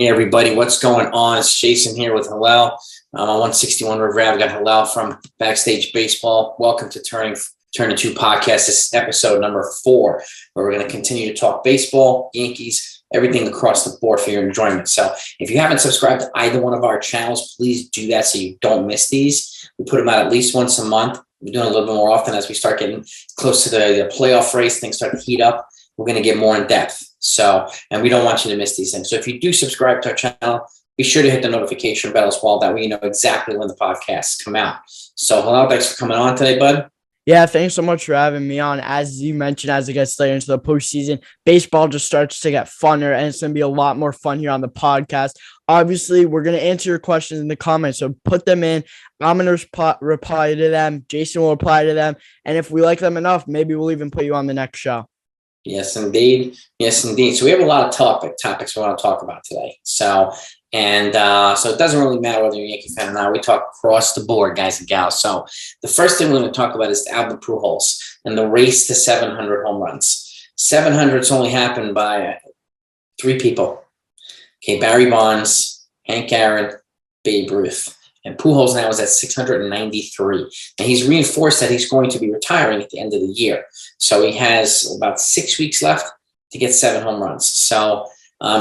Hey everybody, what's going on? It's Jason here with Hillel. On 161 River Ave. We got Hillel from Backstage Baseball. Welcome to Turn to Two podcast. This is episode number 4, where we're going to continue to talk baseball, Yankees, everything across the board for your enjoyment. So if you haven't subscribed to either one of our channels, please do that so you don't miss these. We put them out at least once a month. We're doing a little bit more often as we start getting close to the playoff race. Things start to heat up. We're going to get more in depth. So, and we don't want you to miss these things. So if you do subscribe to our channel, be sure to hit the notification bell as well. That way you know exactly when the podcasts come out. So, hello, thanks for coming on today, bud. Yeah, thanks so much for having me on. As you mentioned, as it gets later into the postseason, baseball just starts to get funner, and it's going to be a lot more fun here on the podcast. Obviously, we're going to answer your questions in the comments, so put them in. I'm going to reply to them. Jason will reply to them. And if we like them enough, maybe we'll even put you on the next show. Yes, indeed. Yes, indeed. So we have a lot of topics we want to talk about today. So it doesn't really matter whether you're a Yankee fan or not. We talk across the board, guys and gals. So the first thing we're going to talk about is Albert Pujols and the race to 700 home runs. 700's only happened by 3 people. Okay, Barry Bonds, Hank Aaron, Babe Ruth. And Pujols now is at 693. And he's reinforced that he's going to be retiring at the end of the year. So he has about 6 weeks left to get 7 home runs. So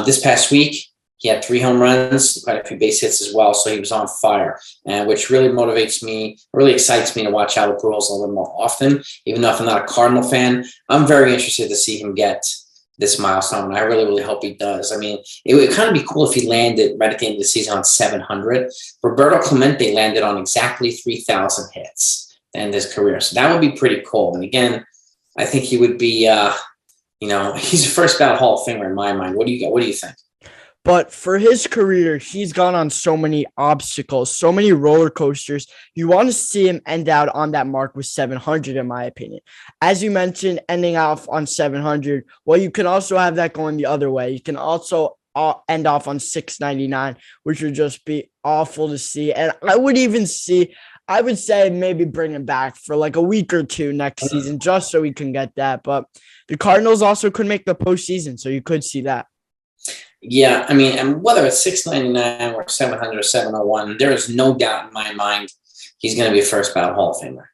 this past week, he had 3 home runs, quite a few base hits as well. So he was on fire, and which really motivates me, really excites me to watch Albert Pujols a little more often. Even though if I'm not a Cardinal fan, I'm very interested to see him get this milestone. And I really, really hope he does. I mean, it would kind of be cool if he landed right at the end of the season on 700. Roberto Clemente landed on exactly 3,000 hits to end his career. So that would be pretty cool. And again, I think he would be, he's a first ballot Hall of Famer in my mind. What do you think? But for his career, he's gone on so many obstacles, so many roller coasters. You want to see him end out on that mark with 700, in my opinion. As you mentioned, ending off on 700. Well, you can also have that going the other way. You can also end off on 699, which would just be awful to see. And I would say maybe bring him back for like a week or 2 next season, just so we can get that. But the Cardinals also could make the postseason, so you could see that. Yeah, I mean, and whether it's 699 or 700 or 701, there is no doubt in my mind he's going to be a first ballot Hall of Famer.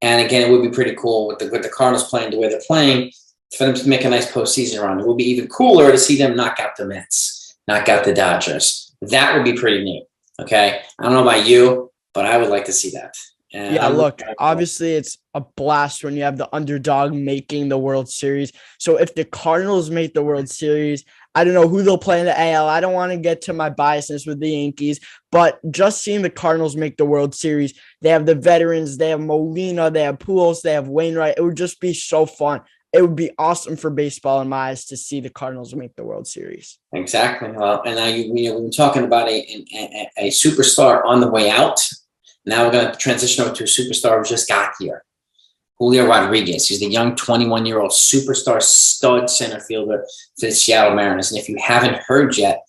And again, it would be pretty cool with the Cardinals playing the way they're playing for them to make a nice postseason run. It would be even cooler to see them knock out the Mets, knock out the Dodgers. That would be pretty neat. Okay, I don't know about you, but I would like to see that. And yeah, look, obviously it's a blast when you have the underdog making the World Series. So if the Cardinals make the World Series, I don't know who they'll play in the AL. I don't want to get to my biasness with the Yankees, but just seeing the Cardinals make the World Series, they have the veterans, they have Molina, they have Pujols, they have Wainwright. It would just be so fun. It would be awesome for baseball in my eyes to see the Cardinals make the World Series. Exactly. Well, and now we've been talking about a superstar on the way out. Now we're going to transition over to a superstar who just got here. Julio Rodriguez. He's the young 21-year-old superstar stud center fielder for the Seattle Mariners. And if you haven't heard yet,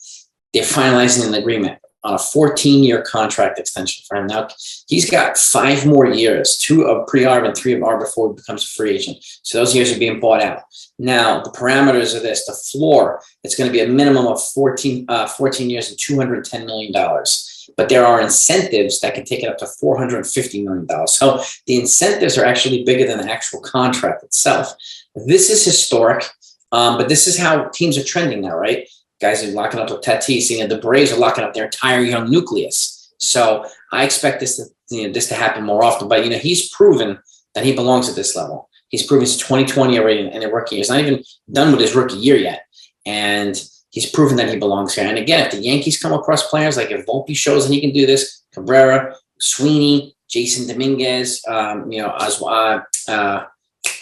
they're finalizing an agreement on a 14-year contract extension for him. Now, he's got 5 more years, 2 of pre-arb and 3 of arb before he becomes a free agent. So those years are being bought out. Now, the parameters of this, the floor, it's going to be a minimum of 14 years and $210 million. But there are incentives that can take it up to $450 million. So the incentives are actually bigger than the actual contract itself. This is historic, but this is how teams are trending now, right? Guys are locking up with Tatis. The Braves are locking up their entire young nucleus. So I expect this to happen more often. But he's proven that he belongs at this level. He's proven since 2020 already in a rookie year. He's not even done with his rookie year yet, and he's proven that he belongs here. And again, if the Yankees come across players like if Volpe shows that he can do this, Cabrera, Sweeney, Jason Dominguez, Oswald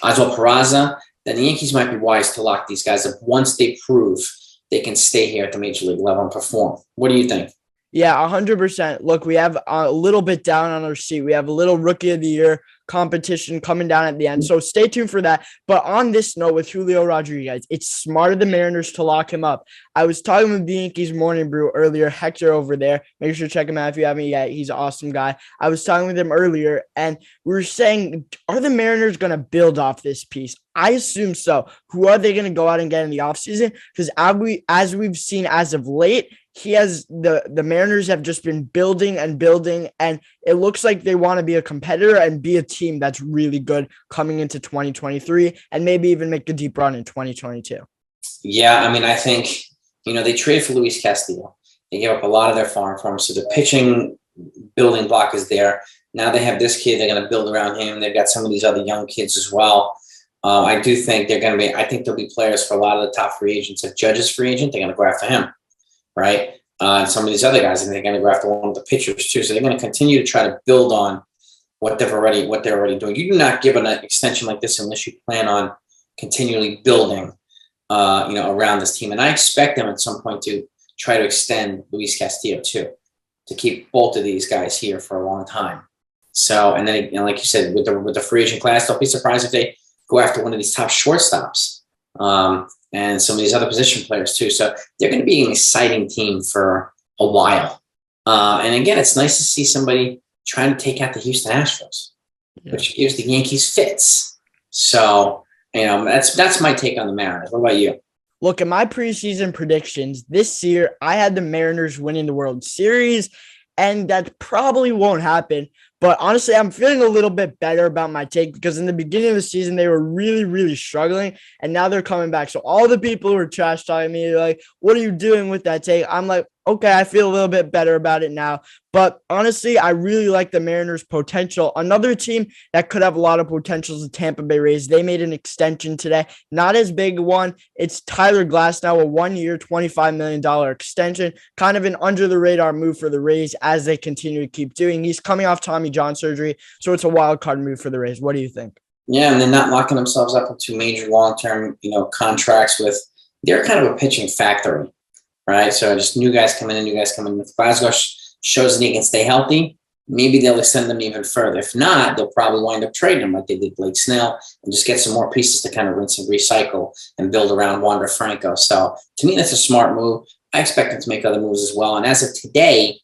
Peraza, then the Yankees might be wise to lock these guys up once they prove they can stay here at the major league level and perform. What do you think? Yeah, 100%. Look, we have a little bit down on our sheet. We have a little rookie of the year competition coming down at the end. So stay tuned for that. But on this note with Julio Rodriguez, it's smart of the Mariners to lock him up. I was talking with the Yankees Morning Brew earlier, Hector over there. Make sure to check him out if you haven't yet. He's an awesome guy. I was talking with him earlier, and we were saying, are the Mariners going to build off this piece? I assume so. Who are they going to go out and get in the offseason? Because as we've seen as of late, the Mariners have just been building and building, and it looks like they want to be a competitor and be a team that's really good coming into 2023 and maybe even make a deep run in 2022. Yeah, I mean, I think, they traded for Luis Castillo. They gave up a lot of their farm for him, so the pitching building block is there. Now they have this kid. They're going to build around him. They've got some of these other young kids as well. I do think I think there'll be players for a lot of the top free agents. If Judge is free agent, they're going to go after him, right? And some of these other guys, and they're going to go after one of the pitchers too. So they're going to continue to try to build on what they're already doing. You do not give an extension like this unless you plan on continually building, around this team. And I expect them at some point to try to extend Luis Castillo too, to keep both of these guys here for a long time. So, and then, like you said, with the free agent class, don't be surprised if they go after one of these top shortstops, and some of these other position players too. So they're going to be an exciting team for a while. And again, it's nice to see somebody trying to take out the Houston Astros, which gives the Yankees fits. So, that's my take on the Mariners. What about you? Look, at my preseason predictions this year, I had the Mariners winning the World Series, and that probably won't happen. But honestly, I'm feeling a little bit better about my take because in the beginning of the season, they were really, really struggling, and now they're coming back. So all the people who were trash talking me, like, what are you doing with that take? I'm like, okay, I feel a little bit better about it now. But honestly, I really like the Mariners' potential. Another team that could have a lot of potential is the Tampa Bay Rays. They made an extension today. Not as big a one. It's Tyler Glasnow, a 1-year, $25 million extension. Kind of an under-the-radar move for the Rays as they continue to keep doing. He's coming off Tommy John surgery, so it's a wild card move for the Rays. What do you think? Yeah, and they're not locking themselves up into major long-term, contracts with – they're kind of a pitching factory. Right, so just new guys coming in. If Glasgow shows that he can stay healthy, maybe they'll extend them even further. If not, they'll probably wind up trading him like they did Blake Snell and just get some more pieces to kind of rinse and recycle and build around Wander Franco. So to me, that's a smart move. I expect them to make other moves as well. And as of today,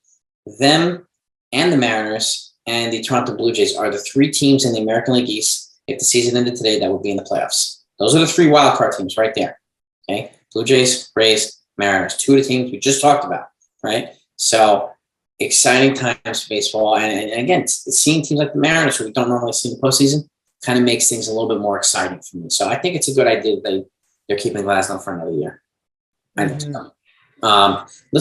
them and the Mariners and the Toronto Blue Jays are the three teams in the American League East, if the season ended today, that would be in the playoffs. Those are the three wildcard teams right there. Okay, Blue Jays, Rays, Mariners, two of the teams we just talked about, right? So exciting times for baseball. And again, seeing teams like the Mariners, who we don't normally see in the postseason, kind of makes things a little bit more exciting for me. So I think it's a good idea that they're keeping Glasnow for another year. Let's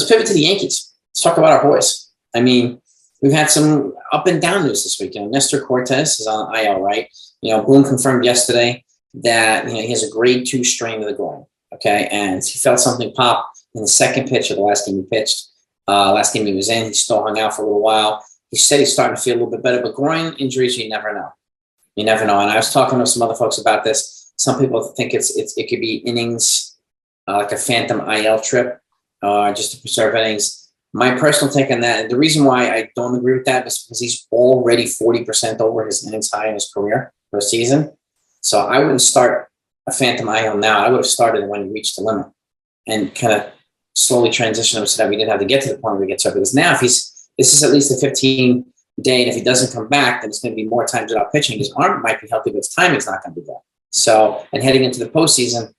pivot to the Yankees. Let's talk about our boys. I mean, we've had some up and down news this week. Nestor Cortes is on IL, right? Boone confirmed yesterday that he has a grade 2 strain of the groin. Okay, and he felt something pop in the second pitch of the last game he pitched. Last game he was in, he still hung out for a little while. He said he's starting to feel a little bit better, but groin injuries, you never know. You never know. And I was talking to some other folks about this. Some people think it could be innings, like a phantom IL trip, just to preserve innings. My personal take on that, and the reason why I don't agree with that is because he's already 40% over his innings high in his career for a season. So I wouldn't start a phantom IL now. I would have started when he reached the limit and kind of slowly transition him so that we didn't have to get to the point where he gets up. Because now, this is at least a 15-day, and if he doesn't come back, then it's going to be more times without pitching. His arm might be healthy, but his timing's not going to be there. So, and heading into the postseason,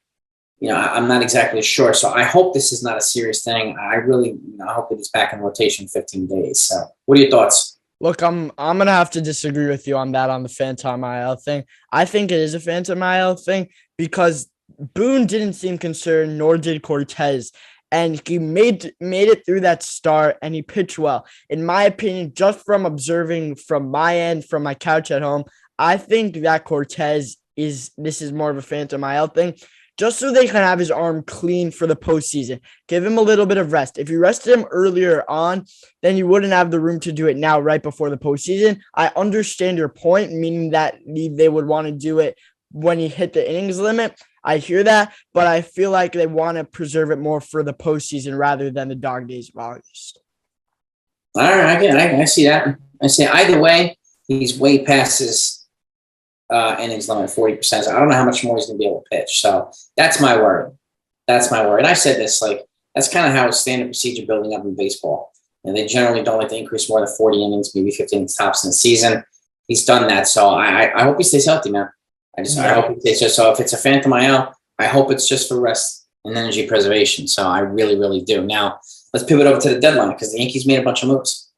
I'm not exactly sure. So I hope this is not a serious thing. I really, I hope that he's back in rotation in 15 days. So what are your thoughts? Look, I'm going to have to disagree with you on that, on the phantom IL thing. I think it is a phantom IL thing because Boone didn't seem concerned, nor did Cortes. And he made it through that start, and he pitched well. In my opinion, just from observing from my end, from my couch at home, I think that Cortes this is more of a phantom IL thing, just so they can have his arm clean for the postseason. Give him a little bit of rest. If you rested him earlier on, then you wouldn't have the room to do it now right before the postseason. I understand your point, meaning that they would want to do it when he hit the innings limit. I hear that, but I feel like they want to preserve it more for the postseason rather than the dog days of August. All right, I see that. I see either way, he's way past his innings limit, 40%. So I don't know how much more he's going to be able to pitch. So that's my worry. And I said this, that's kind of how it's standard procedure building up in baseball. And they generally don't like to increase more than 40 innings, maybe 50 innings tops in the season. He's done that. So I hope he stays healthy, man. I hope he stays. So if it's a phantom IL, I hope it's just for rest and energy preservation. So I really, really do. Now, let's pivot over to the deadline because the Yankees made a bunch of moves.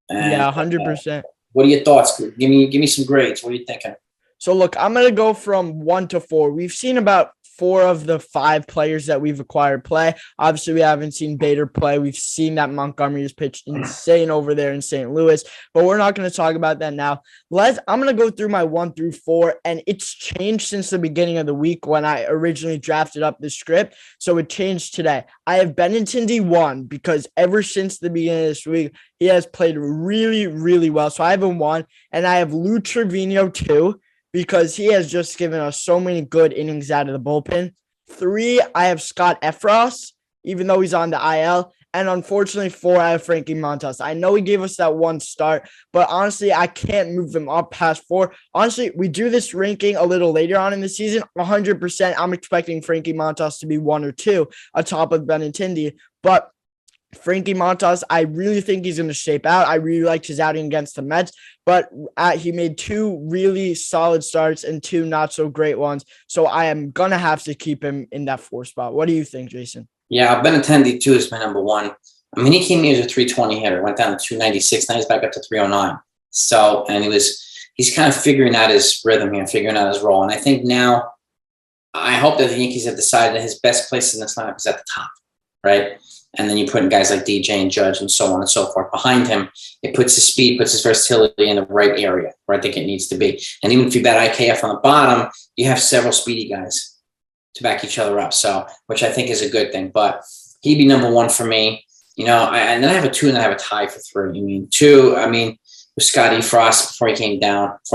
And, Yeah, 100%. What are your thoughts? Give me some grades. What are you thinking? So look, I'm going to go from 1 to 4. We've seen about 4 of the 5 players that we've acquired play. Obviously, we haven't seen Bader play. We've seen that Montgomery has pitched insane over there in St. Louis, but we're not going to talk about that now. I'm going to go through my 1 through 4, and it's changed since the beginning of the week when I originally drafted up the script, so it changed today. I have Benintendi 1 because ever since the beginning of this week, he has played really, really well. So I have him 1, and I have Lou Trevino 2. Because he has just given us so many good innings out of the bullpen. 3, I have Scott Effross, even though he's on the IL. And unfortunately, 4, I have Frankie Montas. I know he gave us that 1 start, but honestly, I can't move him up past 4. Honestly, we do this ranking a little later on in the season. 100%, I'm expecting Frankie Montas to be 1 or 2 atop of Benintendi. But Frankie Montas, I really think he's going to shape out. I really liked his outing against the Mets, but he made 2 really solid starts and 2 not so great ones. So I am going to have to keep him in that 4 spot. What do you think, Jason? Yeah, Benintendi too is my number 1. I mean, he came in as a 320 hitter, went down to 296, now he's back up to 309. So, and he's kind of figuring out his rhythm here, figuring out his role. And I think now, I hope that the Yankees have decided that his best place in this lineup is at the top, right? And then you put in guys like DJ and Judge and so on and so forth behind him. It puts his speed, puts his versatility in the right area where I think it needs to be. And even if you bet IKF on the bottom, you have several speedy guys to back each other up. So, which I think is a good thing. But he'd be number 1 for me. And then I have a 2 and I have a tie for 3. 2, with Scotty Frost before he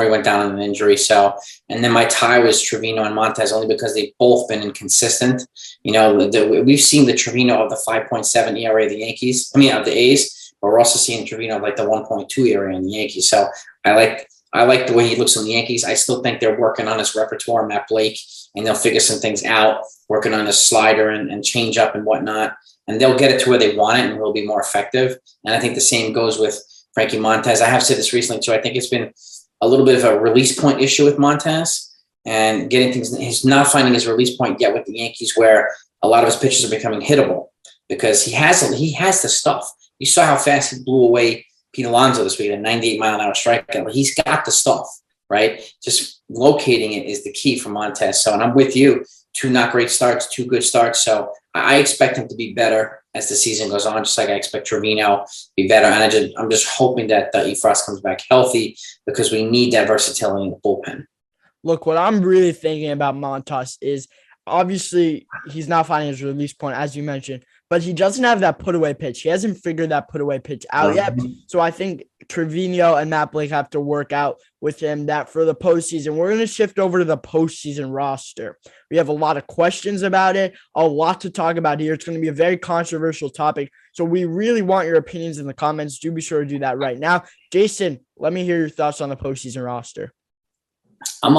went down on an injury. So, and then my tie was Trevino and Montes only because they've both been inconsistent. We've seen the Trevino of the 5.7 ERA of the Yankees, of the A's, but we're also seeing Trevino of like the 1.2 ERA in the Yankees. So I like the way he looks on the Yankees. I still think they're working on his repertoire, Matt Blake, and they'll figure some things out, working on his slider and change up and whatnot. And they'll get it to where they want it and he'll be more effective. And I think the same goes with Frankie Montas. I have said this recently too. I think it's been a little bit of a release point issue with Montas and getting things. He's not finding his release point yet with the Yankees, where a lot of his pitches are becoming hittable because he has the stuff. You saw how fast he blew away Pete Alonso this week at a 98-mile-an-hour strikeout. He's got the stuff, right? Just locating it is the key for Montas. So, and I'm with you. 2 not great starts, 2 good starts. So I expect him to be better as the season goes on, just like I expect Trevino to be better. And I'm just hoping that Effross comes back healthy because we need that versatility in the bullpen. Look, what I'm really thinking about Montas is obviously he's not finding his release point, as you mentioned, but he doesn't have that put-away pitch. He hasn't figured that put-away pitch out yet. So I think Trevino and Matt Blake have to work out with him that for the postseason. We're going to shift over to the postseason roster. We have a lot of questions about it, a lot to talk about here. It's going to be a very controversial topic. So we really want your opinions in the comments. Do be sure to do that right now. Jason, let me hear your thoughts on the postseason roster. I'm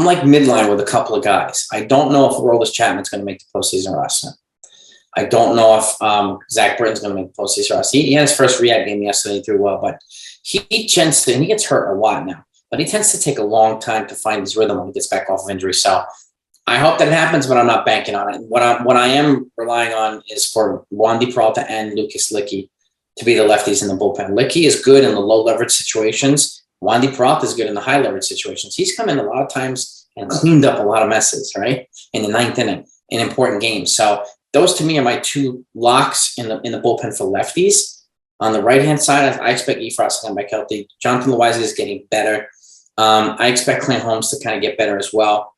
like midline with a couple of guys. I don't know if Aroldis Chapman's going to make the postseason roster. I don't know if Zach Britton's going to make the postseason roster. He had his first rehab game yesterday. He threw well, but he tends to, and he gets hurt a lot now, but he tends to take a long time to find his rhythm when he gets back off of injury. So I hope that it happens, but I'm not banking on it. What I am relying on is for Wandy Peralta and Lucas Licky to be the lefties in the bullpen. Licky is good in the low leverage situations. Wandy Peralta is good in the high leverage situations. He's come in a lot of times and cleaned up a lot of messes, right? In the 9th inning in important games. So those to me are my 2 locks in the bullpen for lefties. On the right-hand side, I expect Effross to come back healthy. Jonathan Loaiza is getting better. I expect Clint Holmes to kind of get better as well.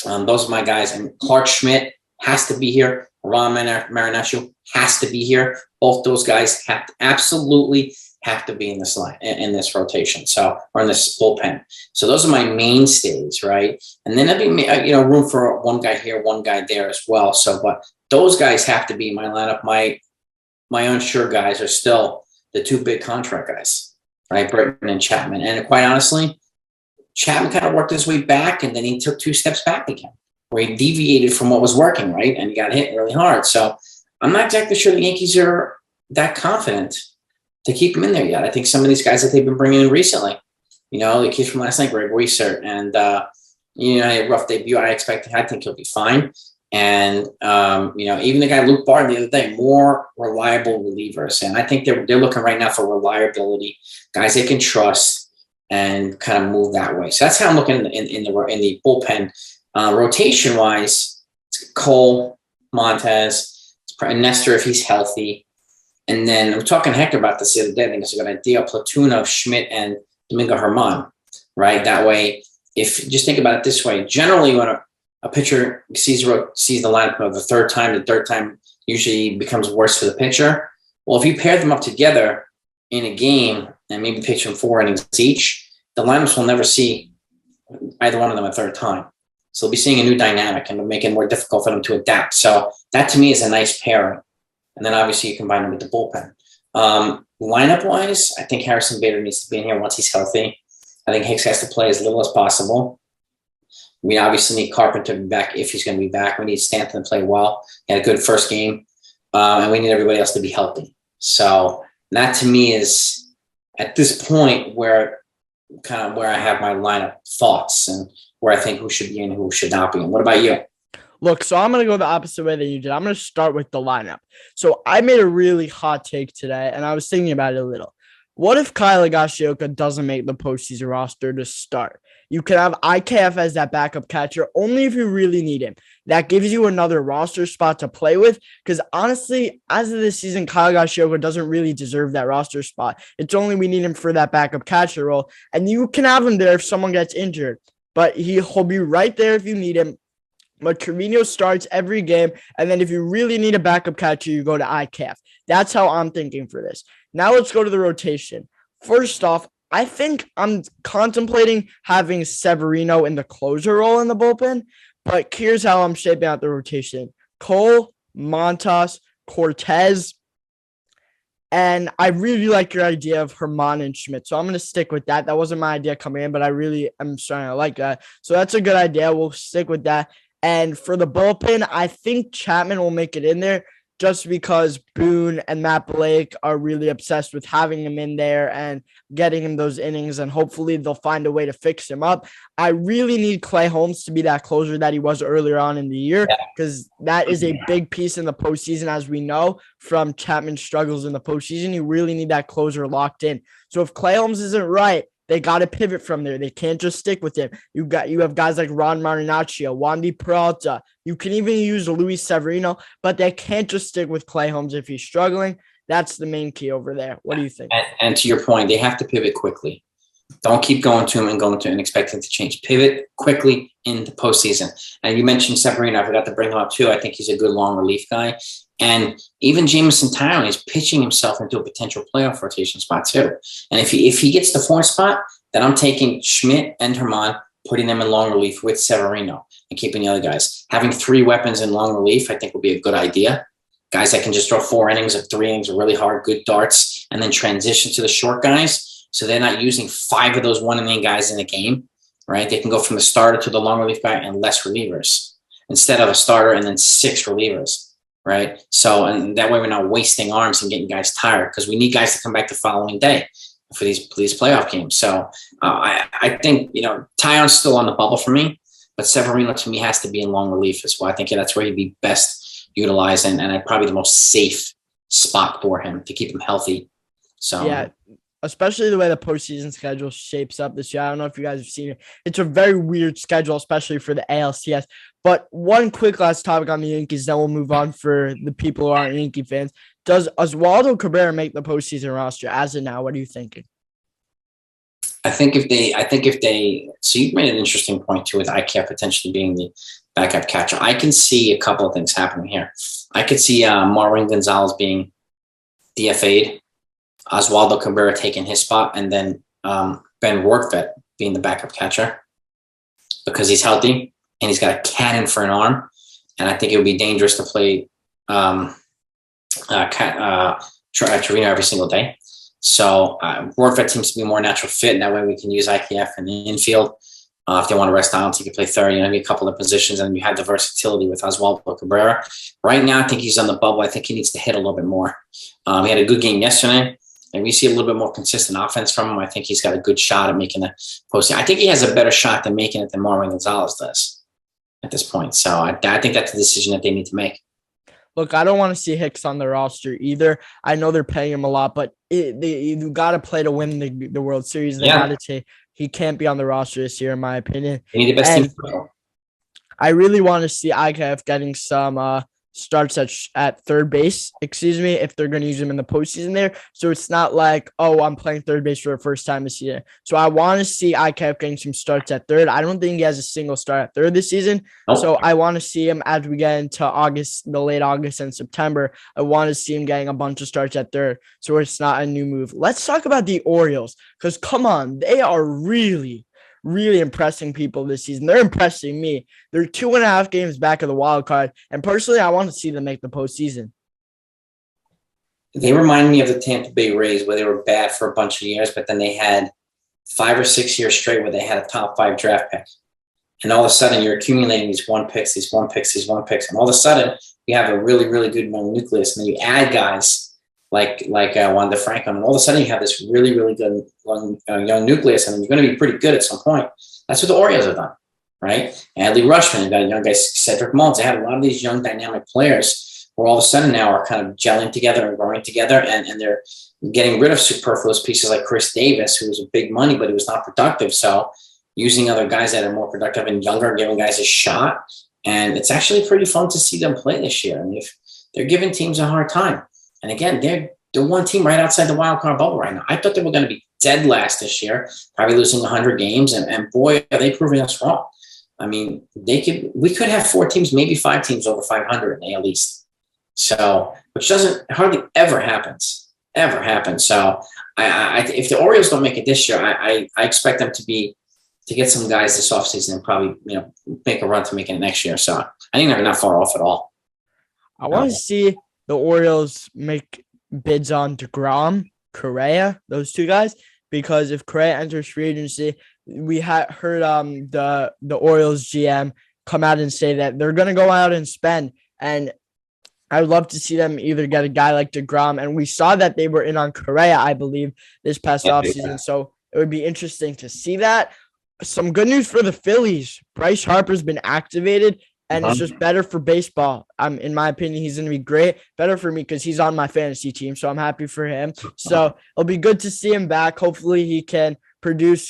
Those are my guys. And Clark Schmidt has to be here. Ron Marinaccio has to be here. Both those guys absolutely have to be in this line, in this rotation. So, or in this bullpen. So those are my mainstays, right? And then there'll be, room for one guy here, one guy there as well. So, but those guys have to be in my lineup. My unsure guys are still the 2 big contract guys, right? Britton and Chapman. And quite honestly, Chapman kind of worked his way back and then he took 2 steps back again, where he deviated from what was working, right? And he got hit really hard. So I'm not exactly sure the Yankees are that confident to keep him in there yet. I think some of these guys that they've been bringing in recently, the kids from last night, Greg Weissert, and, he had a rough debut. I think he'll be fine. And, even the guy Luke Barton the other day, more reliable relievers. And I think they're looking right now for reliability, guys they can trust and kind of move that way. So that's how I'm looking in the bullpen. Rotation wise, it's Cole, Montez, Nestor if he's healthy. And then I'm talking Hector about this the other day. I think it's a good idea. A platoon of Schmidt and Domingo Germán, right? That way, if just think about it this way, generally when a pitcher sees the lineup for the third time usually becomes worse for the pitcher. Well, if you pair them up together in a game and maybe pitch them 4 innings each, the lineups will never see either one of them a third time. So they'll be seeing a new dynamic and it'll make it more difficult for them to adapt. So that to me is a nice pairing. And then obviously you combine them with the bullpen. Lineup-wise, I think Harrison Bader needs to be in here once he's healthy. I think Hicks has to play as little as possible. We obviously need Carpenter to be back if he's going to be back. We need Stanton to play well. He had a good first game. And we need everybody else to be healthy. So that to me is, at this point, where I have my lineup thoughts and where I think who should be in and who should not be in. What about you? Look, so I'm going to go the opposite way that you did. I'm going to start with the lineup. So I made a really hot take today, and I was thinking about it a little. What if Kyle Higashioka doesn't make the postseason roster to start? You can have IKF as that backup catcher only if you really need him. That gives you another roster spot to play with because honestly, as of this season, Kyle Higashioka doesn't really deserve that roster spot. It's only we need him for that backup catcher role, and you can have him there if someone gets injured. But he'll be right there if you need him. But Trevino starts every game, and then if you really need a backup catcher, you go to IKF. That's how I'm thinking for this. Now let's go to the rotation. First off, I think I'm contemplating having Severino in the closer role in the bullpen, but here's how I'm shaping out the rotation. Cole, Montas, Cortes, and I really like your idea of Germán and Schmidt, so I'm going to stick with that. That wasn't my idea coming in, but I really am starting to like that. So that's a good idea. We'll stick with that. And for the bullpen, I think Chapman will make it in there just because Boone and Matt Blake are really obsessed with having him in there and getting him those innings, and hopefully they'll find a way to fix him up. I really need Clay Holmes to be that closer that he was earlier on in the year because that is a big piece in the postseason, as we know from Chapman's struggles in the postseason. You really need that closer locked in. So if Clay Holmes isn't right, they got to pivot from there. They can't just stick with him. You have guys like Ron Marinaccio, Wandy Peralta. You can even use Luis Severino, but they can't just stick with Clay Holmes if he's struggling. That's the main key over there. What do you think? And to your point, they have to pivot quickly. Don't keep going to him and expect him to change. Pivot quickly in the postseason. And you mentioned Severino. I forgot to bring him up too. I think he's a good long relief guy. And even Jameson Tyrone is pitching himself into a potential playoff rotation spot too. And if he gets the 4th spot, then I'm taking Schmidt and Germán, putting them in long relief with Severino and keeping the other guys. Having 3 weapons in long relief, I think would be a good idea. Guys that can just throw 4 innings or 3 innings of really hard, good darts, and then transition to the short guys. So they're not using 5 of those 1-inning guys in a game, right? They can go from the starter to the long relief guy and less relievers instead of a starter and then 6 relievers. Right. So, and that way we're not wasting arms and getting guys tired because we need guys to come back the following day for these playoff games. So I think, Tyron's still on the bubble for me, but Severino to me has to be in long relief as well. I think that's where he'd be best utilized and probably the most safe spot for him to keep him healthy. So, yeah. Especially the way the postseason schedule shapes up this year. I don't know if you guys have seen it. It's a very weird schedule, especially for the ALCS. But one quick last topic on the Yankees, then we'll move on for the people who aren't Yankee fans. Does Oswaldo Cabrera make the postseason roster as of now? What are you thinking? I think if they, so you've made an interesting point too with IKF potentially being the backup catcher. I can see a couple of things happening here. I could see Marwin Gonzalez being DFA'd, Oswaldo Cabrera taking his spot, and then Ben Workvet being the backup catcher because he's healthy and he's got a cannon for an arm. And I think it would be dangerous to play Trevino every single day. So Workvet seems to be a more natural fit, and that way we can use IKF in the infield. If they want to rest down, so you can play third, maybe a couple of positions, and you have the versatility with Oswaldo Cabrera. Right now, I think he's on the bubble. I think he needs to hit a little bit more. He had a good game yesterday. And we see a little bit more consistent offense from him. I think he's got a good shot at making the postseason. I think he has a better shot than making it than Marwin Gonzalez does. at this point. So I think that's a decision that they need to make. Look, I don't want to see Hicks on the roster either. I know they're paying him a lot, but you got to play to win the World Series. They got to say he can't be on the roster this year, in my opinion. They need the best And team. I really want to see IKF getting some starts at third base, if they're going to use him in the postseason there. So it's not like, oh, I'm playing third base for the first time this year. So I want to see IKF getting some starts at third. I don't think he has a single start at third this season. Nope. So I want to see him as we get into the late August and September. I want to see him getting a bunch of starts at third. So it's not a new move. Let's talk about the Orioles, because come on, they are really impressing people this season. They're impressing me. They're 2.5 games back of the wild card, and personally, I want to see them make the postseason. They remind me of the Tampa Bay Rays, where they were bad for a bunch of years, but then they had 5 or 6 years straight where they had a top 5 draft pick. And all of a sudden, you're accumulating these one picks, and all of a sudden, you have a really, really good young nucleus, and then you add guys like Juan DeFranco, and all of a sudden you have this really, really good young nucleus, and you're going to be pretty good at some point. That's what the Orioles have done, right? Adley Rutschman, you got a young guy, Cedric Mullins. They had a lot of these young dynamic players who all of a sudden now are kind of gelling together and growing together, and they're getting rid of superfluous pieces like Chris Davis, who was a big money, but he was not productive. So using other guys that are more productive and younger, giving guys a shot. And it's actually pretty fun to see them play this year. And if they're giving teams a hard time. And again, they're one team right outside the wild card bubble right now. I thought they were going to be dead last this year, probably losing 100 games. And boy, are they proving us wrong. I mean, we could have 4 teams, maybe 5 teams over 500 in the AL East. So, which hardly ever happens. So if the Orioles don't make it this year, I expect them to get some guys this offseason and probably, make a run to make it next year. So I think they're not far off at all. I want to see the Orioles make bids on DeGrom, Correa, those 2 guys, because if Correa enters free agency, we heard the Orioles GM come out and say that they're going to go out and spend, and I would love to see them either get a guy like DeGrom, and we saw that they were in on Correa, I believe, this past offseason, so it would be interesting to see that. Some good news for the Phillies. Bryce Harper's been activated, and it's just better for baseball. In my opinion, he's going to be great. Better for me because he's on my fantasy team, so I'm happy for him. So it'll be good to see him back. Hopefully he can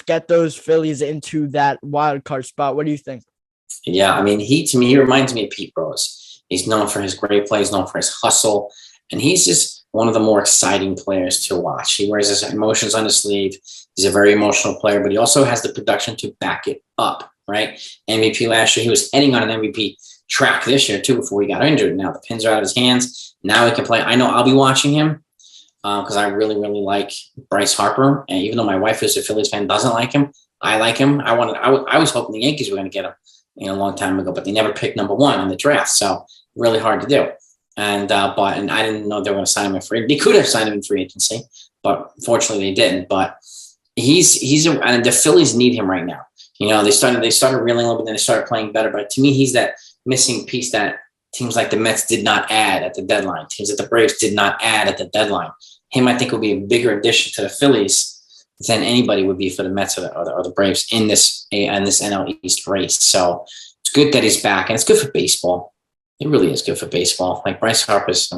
get those Phillies into that wild card spot. What do you think? Yeah, I mean, he reminds me of Pete Rose. He's known for his great plays, known for his hustle, and he's just one of the more exciting players to watch. He wears his emotions on his sleeve. He's a very emotional player, but he also has the production to back it up, right? MVP last year. He was heading on an MVP track this year, too, before he got injured. Now the pins are out of his hands. Now he can play. I know I'll be watching him because I really, really like Bryce Harper. And even though my wife, who's a Phillies fan, doesn't like him, I like him. I was hoping the Yankees were going to get him a long time ago, but they never picked number 1 in the draft. So really hard to do. And I didn't know they were going to sign him in free. They could have signed him in free agency, but fortunately they didn't. But and the Phillies need him right now. They started reeling a little bit, then they started playing better. But to me, he's that missing piece that teams like the Mets did not add at the deadline. Teams like the Braves did not add at the deadline. Him, I think, will be a bigger addition to the Phillies than anybody would be for the Mets or the Braves in this NL East race. So it's good that he's back, and it's good for baseball. It really is good for baseball. Like Bryce Harper's,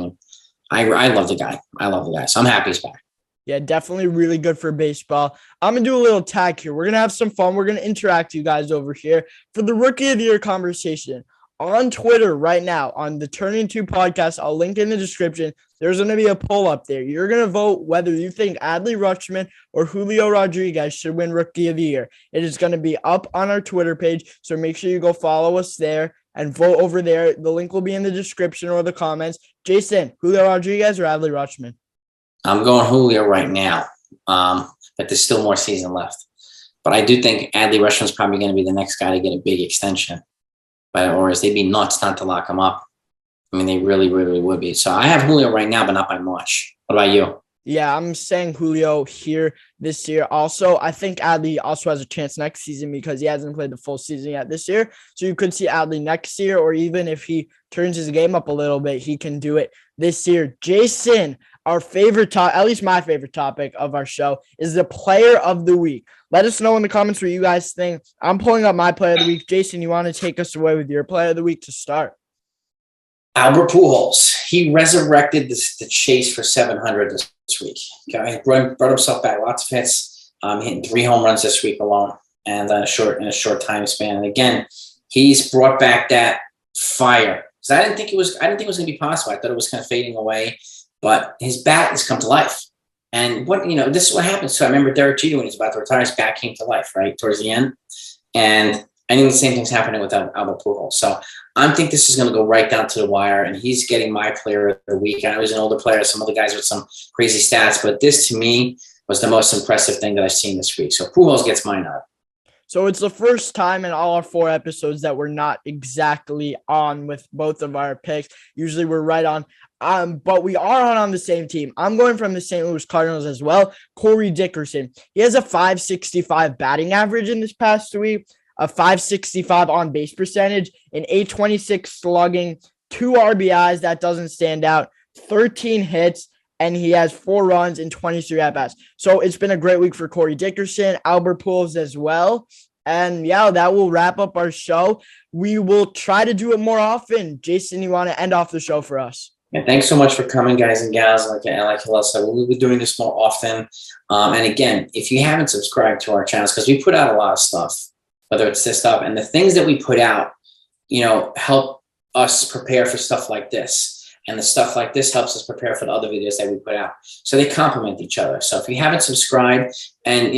I love the guy. So I'm happy he's back. Yeah, definitely really good for baseball. I'm going to do a little tag here. We're going to have some fun. We're going to interact with you guys over here for the Rookie of the Year conversation. On Twitter right now, on the Turning 2 podcast, I'll link in the description. There's going to be a poll up there. You're going to vote whether you think Adley Rutschman or Julio Rodriguez should win Rookie of the Year. It is going to be up on our Twitter page, so make sure you go follow us there and vote over there. The link will be in the description or the comments. Jason, Julio Rodriguez or Adley Rutschman? I'm going Julio right now, but there's still more season left. But I do think Adley Rutschman's probably going to be the next guy to get a big extension by the Orioles. They'd be nuts not to lock him up. I mean, they really, really would be. So I have Julio right now, but not by much. What about you? Yeah, I'm saying Julio here this year. Also, I think Adley also has a chance next season because he hasn't played the full season yet this year. So you could see Adley next year, or even if he turns his game up a little bit, he can do it this year. Jason, our favorite at least my favorite topic of our show, is the player of the week. Let us know in the comments what you guys think. I'm pulling up my player of the week. Jason, you want to take us away with your player of the week to start? Albert Pujols. He resurrected the chase for 700 this week. Okay, brought himself back. Lots of hits. Hitting 3 home runs this week alone, and in a short time span. And again, he's brought back that fire. Because I didn't think it was going to be possible. I thought it was kind of fading away, but his bat has come to life. And this is what happens. So I remember Derek Jeter, when he was about to retire, his bat came to life right towards the end, and I think the same thing's happening with Albert Pujols. So I think this is going to go right down to the wire, and he's getting my player of the week. I know he's an older player, some other guys with some crazy stats, but this to me was the most impressive thing that I've seen this week. So Pujols gets mine out. So it's the first time in all our 4 episodes that we're not exactly on with both of our picks. Usually we're right on, but we are on the same team. I'm going from the St. Louis Cardinals as well. Corey Dickerson. He has a .565 batting average in this past week, a .565 on base percentage, an .826 slugging, 2 RBIs. That doesn't stand out. 13 hits. And he has 4 runs and 23 at-bats. So it's been a great week for Corey Dickerson, Albert Pujols as well. And yeah, that will wrap up our show. We will try to do it more often. Jason, you want to end off the show for us? Yeah, thanks so much for coming, guys and gals. Like Hillel said, we'll be doing this more often. And again, if you haven't subscribed to our channels, because we put out a lot of stuff, whether it's this stuff and the things that we put out, help us prepare for stuff like this. And the stuff like this helps us prepare for the other videos that we put out. So they complement each other. So if you haven't subscribed, and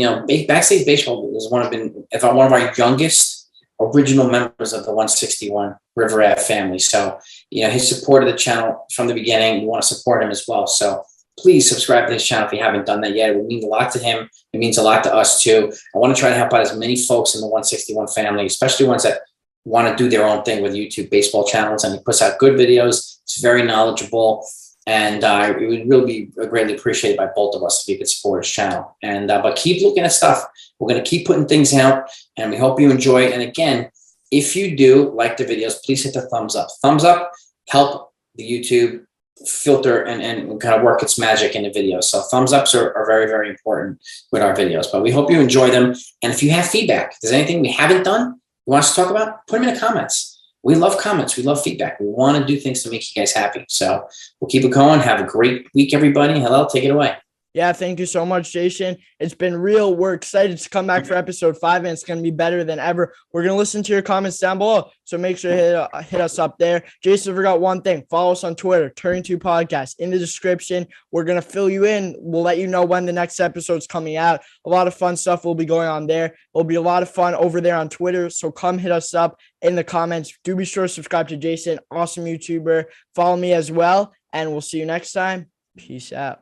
Backstage Baseball is one of our youngest original members of the 161 River Ave family. So his support of the channel from the beginning, we want to support him as well. So please subscribe to his channel if you haven't done that yet. It would mean a lot to him. It means a lot to us too. I want to try to help out as many folks in the 161 family, especially ones that want to do their own thing with YouTube baseball channels, and he puts out good videos. It's very knowledgeable, and it would really be greatly appreciated by both of us if you could support his channel. And but keep looking at stuff. We're going to keep putting things out, and we hope you enjoy. And again, if you do like the videos, please hit the thumbs up. Thumbs up help the YouTube filter and kind of work its magic in the videos. So thumbs ups are very, very important with our videos. But we hope you enjoy them. And if you have feedback, if there's anything we haven't done, you want us to talk about, put them in the comments. We love comments. We love feedback. We want to do things to make you guys happy. So we'll keep it going. Have a great week, everybody. Hello, take it away. Yeah, thank you so much, Jason. It's been real. We're excited to come back for episode 5, and it's going to be better than ever. We're going to listen to your comments down below, so make sure to hit us up there. Jason, forgot one thing. Follow us on Twitter, Turn2 Podcast. In the description, we're going to fill you in. We'll let you know when the next episode's coming out. A lot of fun stuff will be going on there. It'll be a lot of fun over there on Twitter, so come hit us up in the comments. Do be sure to subscribe to Jason, awesome YouTuber. Follow me as well, and we'll see you next time. Peace out.